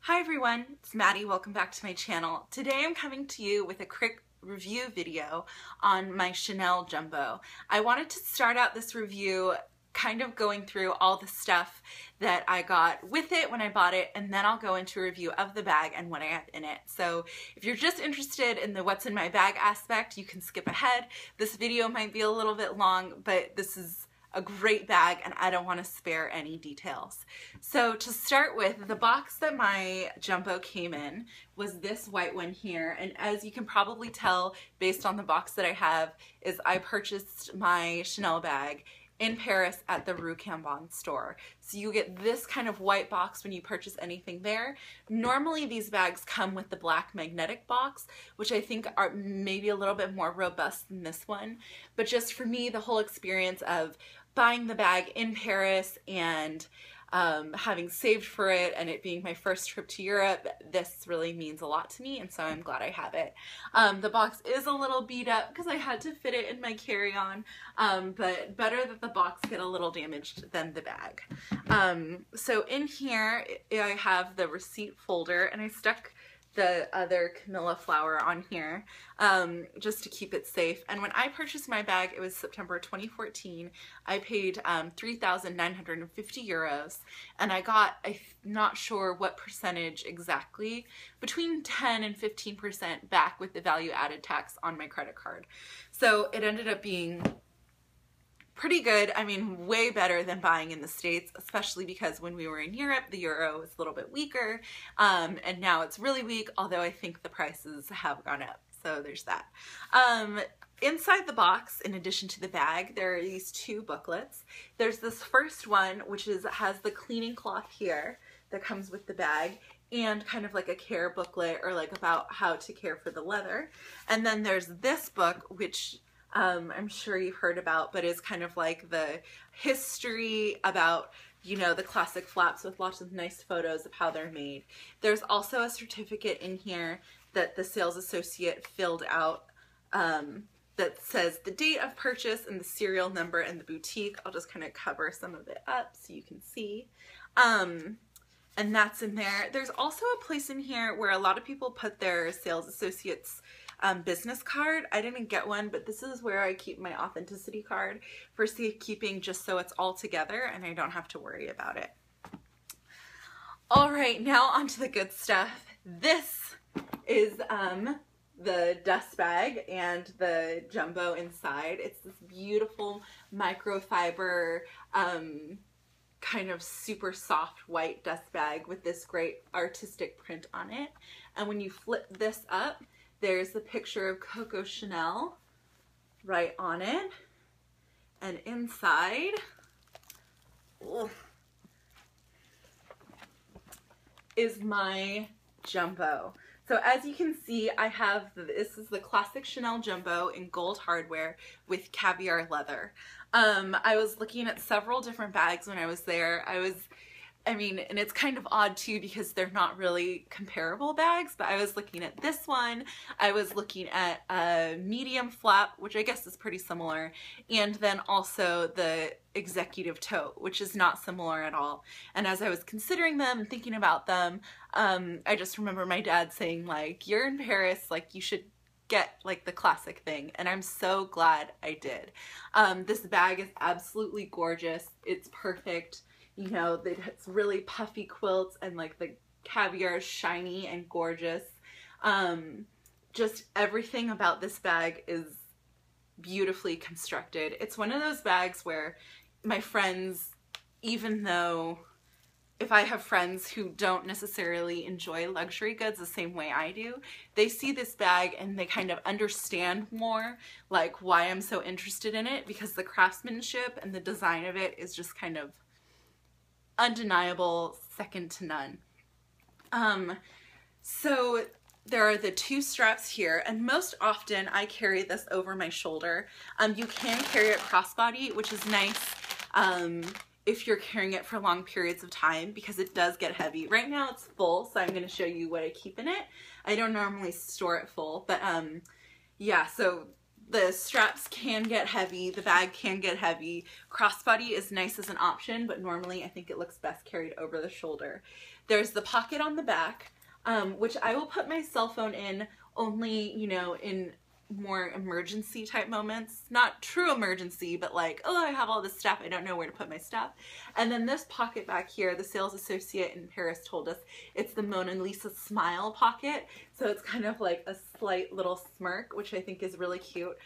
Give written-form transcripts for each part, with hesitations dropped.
Hi everyone, it's Maddie. Welcome back to my channel. Today I'm coming to you with a quick review video on my Chanel Jumbo. I wanted to start out this review kind of going through all the stuff that I got with it when I bought it, and then I'll go into a review of the bag and what I have in it. So if you're just interested in the what's in my bag aspect, you can skip ahead. This video might be a little bit long, but this is a great bag and I don't want to spare any details. So to start with, the box that my Jumbo came in was this white one here, and as you can probably tell based on the box that I have, is I purchased my Chanel bag in Paris at the Rue Cambon store. So you get this kind of white box when you purchase anything there. Normally these bags come with the black magnetic box, which I think are maybe a little bit more robust than this one. But just for me, the whole experience of buying the bag in Paris and having saved for it and it being my first trip to Europe, this really means a lot to me, and so I'm glad I have it. The box is a little beat up because I had to fit it in my carry-on, but better that the box get a little damaged than the bag. So in here I have the receipt folder, and I stuck the other Camilla flower on here just to keep it safe. And when I purchased my bag, it was September 2014. I paid 3,950 euros, and I got, I'm not sure what percentage exactly, between 10 and 15% back with the value added tax on my credit card. So it ended up being pretty good. I mean, way better than buying in the States, especially because when we were in Europe, the euro was a little bit weaker, and now it's really weak, although I think the prices have gone up. So there's that. Inside the box, in addition to the bag, there are these two booklets. There's this first one, which has the cleaning cloth here that comes with the bag, and kind of like a care booklet, or like about how to care for the leather. And then there's this book, which I'm sure you've heard about, but is kind of like the history about, you know, the classic flaps with lots of nice photos of how they're made. There's also a certificate in here that the sales associate filled out that says the date of purchase and the serial number and the boutique. I'll just kind of cover some of it up so you can see. And that's in there. There's also a place in here where a lot of people put their sales associates business card. I didn't get one, but this is where I keep my authenticity card for safekeeping, just so it's all together and I don't have to worry about it. All right, now onto the good stuff. This is the dust bag and the Jumbo inside. It's this beautiful microfiber kind of super soft white dust bag with this great artistic print on it. And when you flip this up, there's the picture of Coco Chanel right on it. And inside is my Jumbo. So as you can see, I have, this is the classic Chanel Jumbo in gold hardware with caviar leather. I was looking at several different bags when I was there. I mean, and it's kind of odd too because they're not really comparable bags, but I was looking at this one, I was looking at a medium flap, which I guess is pretty similar, and then also the executive tote, which is not similar at all. And as I was considering them and thinking about them, I just remember my dad saying, like, you're in Paris, like you should get like the classic thing, and I'm so glad I did. This bag is absolutely gorgeous. It's perfect. You know, it's really puffy quilts, and like the caviar is shiny and gorgeous. Just everything about this bag is beautifully constructed. It's one of those bags where my friends, even though if I have friends who don't necessarily enjoy luxury goods the same way I do, they see this bag and they kind of understand more like why I'm so interested in it, because the craftsmanship and the design of it is just kind of undeniable, second to none. So there are the two straps here, and most often I carry this over my shoulder. You can carry it crossbody, which is nice if you're carrying it for long periods of time, because it does get heavy. Right now it's full, so I'm going to show you what I keep in it. I don't normally store it full, but yeah, so the straps can get heavy, the bag can get heavy. Crossbody is nice as an option, but normally I think it looks best carried over the shoulder. there's the pocket on the back, which I will put my cell phone in only, you know, in more emergency type moments. Not true emergency, but like, oh, I have all this stuff, I don't know where to put my stuff. And then this pocket back here, the sales associate in Paris told us it's the Mona Lisa smile pocket. So it's kind of like a slight little smirk, which I think is really cute.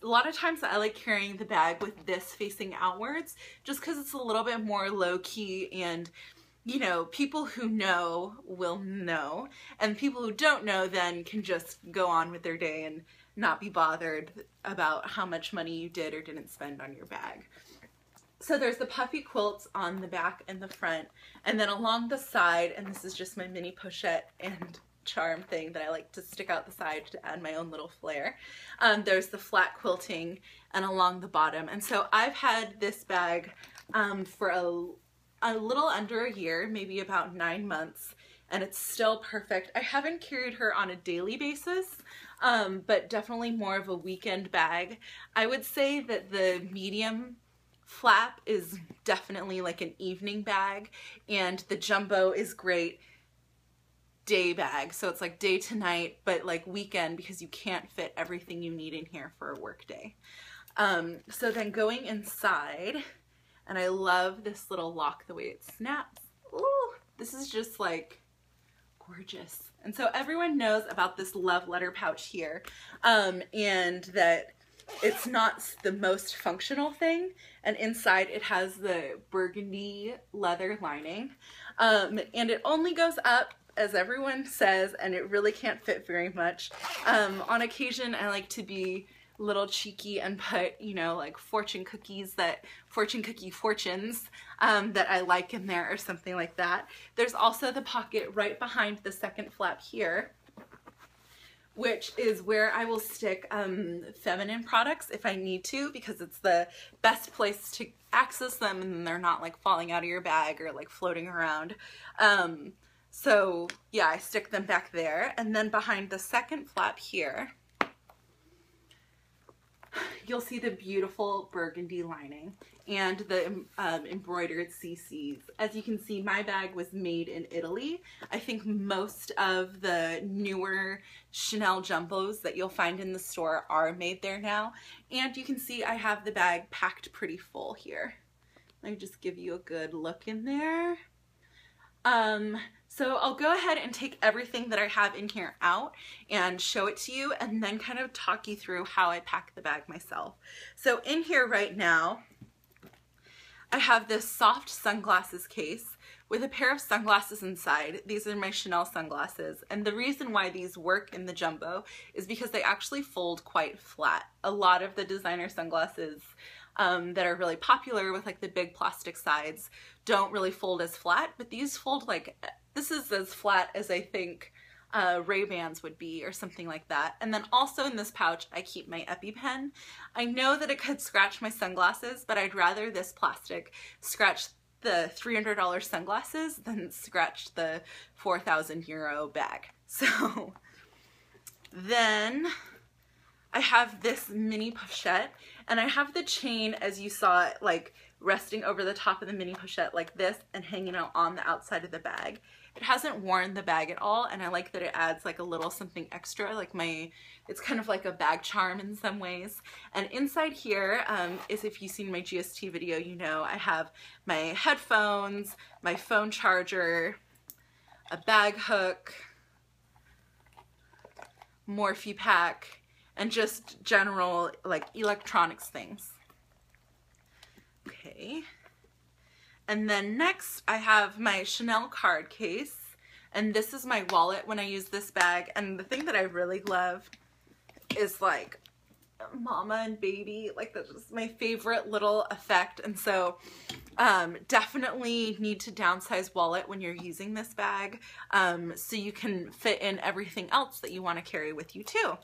A lot of times I like carrying the bag with this facing outwards just because it's a little bit more low-key, and you know, people who know will know, and people who don't know then can just go on with their day and not be bothered about how much money you did or didn't spend on your bag. So there's the puffy quilts on the back and the front, and then along the side, and this is just my mini pochette and charm thing that I like to stick out the side to add my own little flair. There's the flat quilting and along the bottom. And so I've had this bag for a little under a year, maybe about 9 months, and it's still perfect. I haven't carried her on a daily basis, but definitely more of a weekend bag. I would say that the medium flap is definitely like an evening bag, and the jumbo is great day bag. So it's like day to night, but like weekend, because you can't fit everything you need in here for a work day. So then going inside, and I love this little lock, the way it snaps. Ooh, this is just like gorgeous. And so everyone knows about this love letter pouch here, and that it's not the most functional thing. And inside it has the burgundy leather lining, and it only goes up, as everyone says, and it really can't fit very much. On occasion I like to be little cheeky and put, you know, like fortune cookie fortunes that I like in there or something like that. There's also the pocket right behind the second flap here, which is where I will stick feminine products if I need to, because it's the best place to access them and they're not like falling out of your bag or like floating around. So yeah, I stick them back there. And then behind the second flap here, you'll see the beautiful burgundy lining and the embroidered CCs. As you can see, my bag was made in Italy. I think most of the newer Chanel jumbos that you'll find in the store are made there now. And you can see I have the bag packed pretty full here. Let me just give you a good look in there. So I'll go ahead and take everything that I have in here out and show it to you, and then kind of talk you through how I pack the bag myself. So in here right now, I have this soft sunglasses case with a pair of sunglasses inside. These are my Chanel sunglasses, and the reason why these work in the jumbo is because they actually fold quite flat. A lot of the designer sunglasses that are really popular with like the big plastic sides don't really fold as flat, but these fold like, this is as flat as I think Ray-Bans would be or something like that. And then also in this pouch I keep my EpiPen. I know that it could scratch my sunglasses, but I'd rather this plastic scratch the $300 sunglasses than scratch the 4,000 euro bag. So then I have this mini pochette, and I have the chain, as you saw, like resting over the top of the mini pochette like this and hanging out on the outside of the bag. It hasn't worn the bag at all, and I like that it adds like a little something extra, like it's kind of like a bag charm in some ways. And inside here is, if you've seen my GST video, you know I have my headphones, my phone charger, a bag hook, Morphe pack, and just general like electronics things. Okay. And then next I have my Chanel card case, and this is my wallet when I use this bag. And the thing that I really love is like mama and baby, like that's just my favorite little effect. And so definitely need to downsize wallet when you're using this bag, so you can fit in everything else that you want to carry with you too.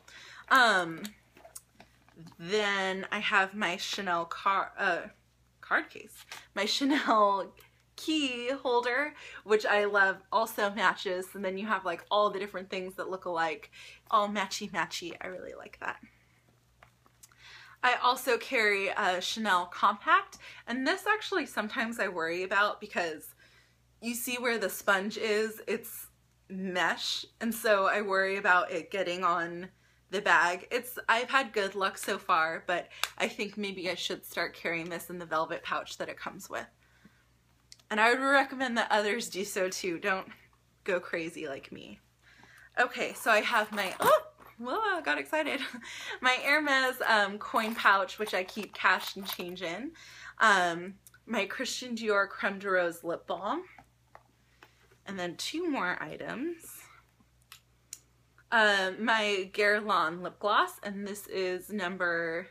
Then I have my Chanel card case, my Chanel key holder, which I love, also matches, and then you have like all the different things that look alike, all matchy-matchy. I really like that. I also carry a Chanel compact, and this actually sometimes I worry about because you see where the sponge is, it's mesh, and so I worry about it getting on the bag. I've had good luck so far, but I think maybe I should start carrying this in the velvet pouch that it comes with. And I would recommend that others do so too. Don't go crazy like me. Okay, so I have my, whoa, I got excited. My Hermes coin pouch, which I keep cash and change in. My Christian Dior Creme de Rose lip balm. And then 2 more items. My Guerlain lip gloss, and this is number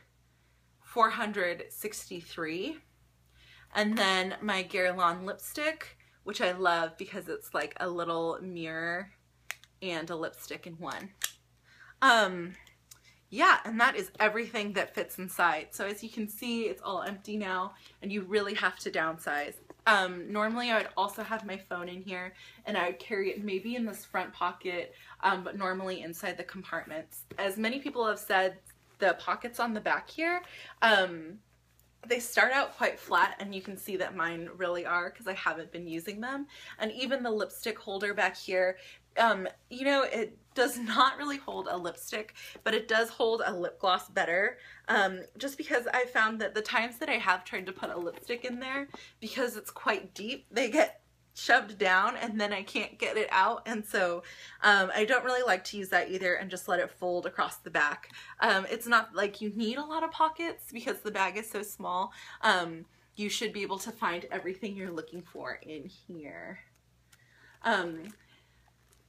463. And then my Guerlain lipstick, which I love because it's like a little mirror and a lipstick in one. Yeah, and that is everything that fits inside. So as you can see, it's all empty now, and you really have to downsize. Normally I would also have my phone in here, and I would carry it maybe in this front pocket, but normally inside the compartments. As many people have said, the pockets on the back here, they start out quite flat, and you can see that mine really are because I haven't been using them. And even the lipstick holder back here, you know, it does not really hold a lipstick, but it does hold a lip gloss better, just because I found that the times that I have tried to put a lipstick in there, because it's quite deep, they get shoved down and then I can't get it out, and so I don't really like to use that either and just let it fold across the back. It's not like you need a lot of pockets because the bag is so small. You should be able to find everything you're looking for in here.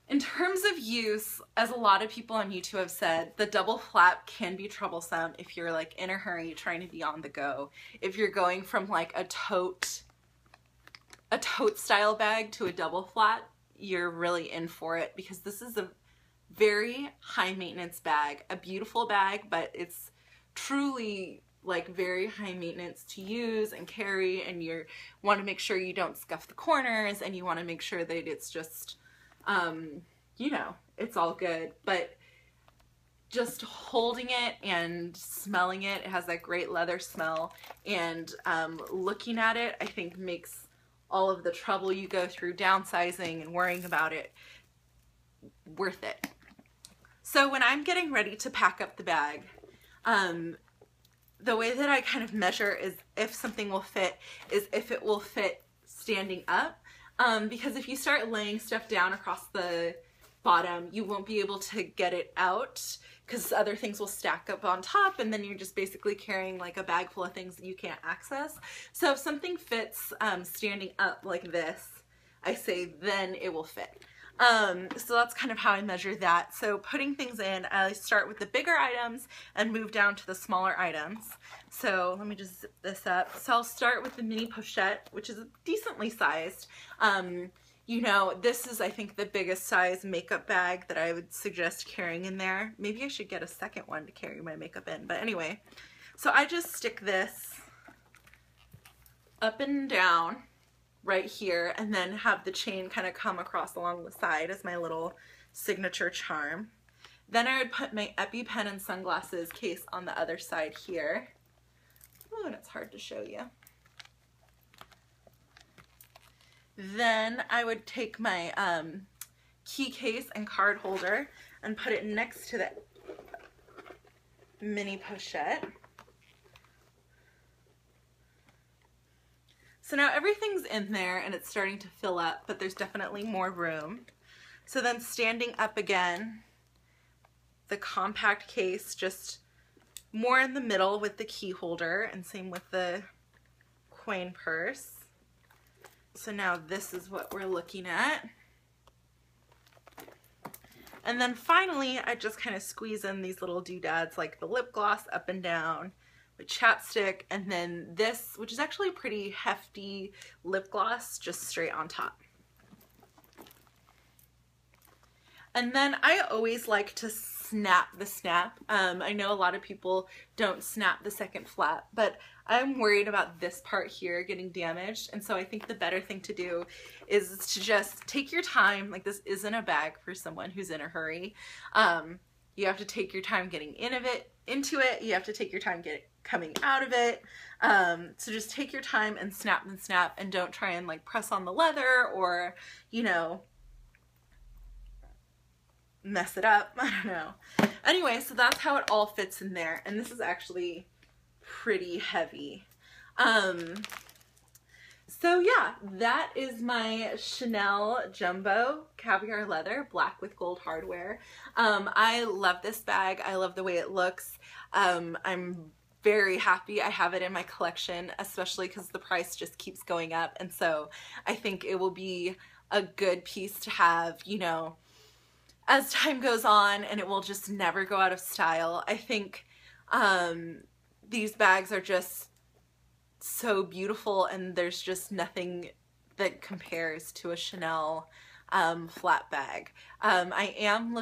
In terms of use, as a lot of people on YouTube have said, the double flap can be troublesome if you're like in a hurry trying to be on the go. If you're going from like a tote style bag to a double flap, you're really in for it, because this is a very high maintenance bag, a beautiful bag, but it's truly like very high maintenance to use and carry, and you want to make sure you don't scuff the corners, and you want to make sure that it's just you know, it's all good. But just holding it and smelling it, it has that great leather smell, and looking at it, I think makes all of the trouble you go through downsizing and worrying about it worth it. So when I'm getting ready to pack up the bag, the way that I kind of measure is if something will fit, is if it will fit standing up. Because if you start laying stuff down across the bottom, you won't be able to get it out because other things will stack up on top, and then you're just basically carrying like a bag full of things that you can't access. So if something fits standing up like this, I say then it will fit. So that's kind of how I measure that. So putting things in, I start with the bigger items and move down to the smaller items. So let me just zip this up. So I'll start with the mini pochette, which is decently sized. You know, this is, I think, the biggest size makeup bag that I would suggest carrying in there. Maybe I should get a second one to carry my makeup in, but anyway. So I just stick this up and down right here, and then have the chain kind of come across along the side as my little signature charm. Then I would put my EpiPen and sunglasses case on the other side here. Oh, and it's hard to show you. Then I would take my key case and card holder and put it next to the mini pochette. So now everything's in there and it's starting to fill up, but there's definitely more room. So then standing up again, the compact case just more in the middle with the key holder, and same with the coin purse. So now this is what we're looking at. And then finally, I just kind of squeeze in these little doodads like the lip gloss up and down, with chapstick, and then this, which is actually a pretty hefty lip gloss, just straight on top. And then I always like to snap the snap. I know a lot of people don't snap the second flap, but I'm worried about this part here getting damaged, and so I think the better thing to do is to just take your time. Like, this isn't a bag for someone who's in a hurry. You have to take your time getting into it. You have to take your time coming out of it. So just take your time and snap and don't try and like press on the leather or, you know, mess it up. I don't know. Anyway, so that's how it all fits in there. And this is actually pretty heavy. So yeah, that is my Chanel Jumbo Caviar Leather, black with gold hardware. I love this bag. I love the way it looks. I'm very happy I have it in my collection, especially because the price just keeps going up. And so I think it will be a good piece to have, you know, as time goes on, and it will just never go out of style. I think these bags are just so beautiful, and there's just nothing that compares to a Chanel flat bag. I am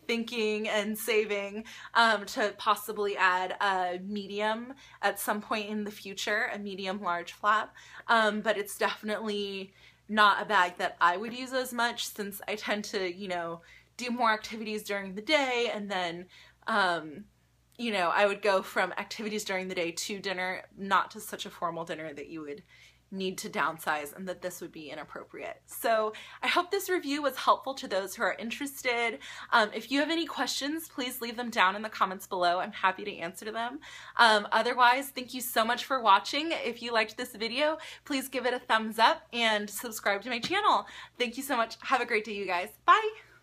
thinking and saving to possibly add a medium at some point in the future, a medium large flap, but it's definitely not a bag that I would use as much, since I tend to, you know, do more activities during the day, and then you know, I would go from activities during the day to dinner, not to such a formal dinner that you would need to downsize, and that this would be inappropriate. So I hope this review was helpful to those who are interested. If you have any questions, please leave them down in the comments below. I'm happy to answer them. Otherwise, thank you so much for watching. If you liked this video, please give it a thumbs up and subscribe to my channel. Thank you so much. Have a great day, you guys. Bye.